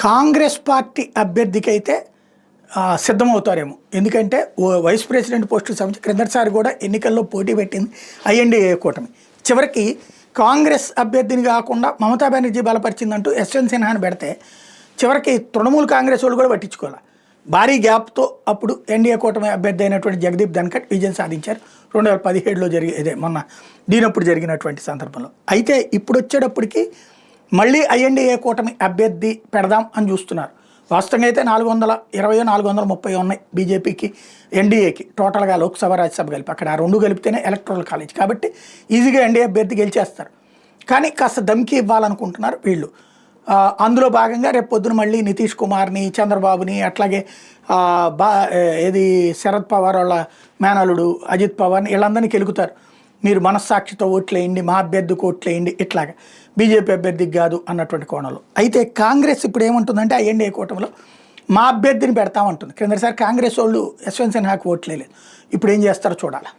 Congress party అభ్యర్థికి అయితే సిద్ధమవుతారేమో. ఎందుకంటే వైస్ ప్రెసిడెంట్ పోస్టుకు సంబంధించి క్రిందటిసారి కూడా ఎన్నికల్లో పోటీ పెట్టింది ఐఎన్డీఏ కూటమి. చివరికి కాంగ్రెస్ అభ్యర్థిని కాకుండా మమతా బెనర్జీ బలపరిచిందంటూ యశ్వంత్ సిన్హాని పెడితే చివరికి తృణమూల్ కాంగ్రెస్ వాళ్ళు కూడా పట్టించుకోవాలి. భారీ గ్యాప్తో అప్పుడు ఎన్డీఏ కూటమి అభ్యర్థి అయినటువంటి జగదీప్ ధన్కర్ విజయం సాధించారు 2017లో మొన్న దీనప్పుడు జరిగినటువంటి సందర్భంలో. అయితే ఇప్పుడు వచ్చేటప్పటికి మళ్ళీ ఐఎన్డీఏ కూటమి అభ్యర్థి పెడదాం అని చూస్తున్నారు. వాస్తవంగా అయితే 420 430 ఉన్నాయి బీజేపీకి ఎన్డీఏకి టోటల్గా లోక్సభ రాజ్యసభ కలిపి. అక్కడ ఆ రెండు కలిపితేనే ఎలక్టోరల్ కాలేజ్ కాబట్టి ఈజీగా ఎన్డీఏ అభ్యర్థి గెలిచేస్తారు. కానీ కాస్త దమ్కి ఇవ్వాలనుకుంటున్నారు వీళ్ళు. అందులో భాగంగా రేపు పొద్దున మళ్ళీ నితీష్ కుమార్ని, చంద్రబాబుని, అట్లాగే శరద్ పవార్ వాళ్ళ మేనలుడు అజిత్ పవార్ని వీళ్ళందరినీ కెలుకుతారు. మీరు మనస్సాక్షితో ఓట్లేయండి, మా అభ్యర్థికి ఓట్లేయండి, ఇట్లాగా బీజేపీ అభ్యర్థికి కాదు అన్నటువంటి కోణంలో. అయితే కాంగ్రెస్ ఇప్పుడు ఏమంటుందంటే ఐఎన్డీఏ కూటమిలో మా అభ్యర్థిని పెడతామంటుంది. క్రిందసారి కాంగ్రెస్ వాళ్ళు యశ్వంత్ సిన్హాకి ఓట్లేదు. ఇప్పుడు ఏం చేస్తారో చూడాలి.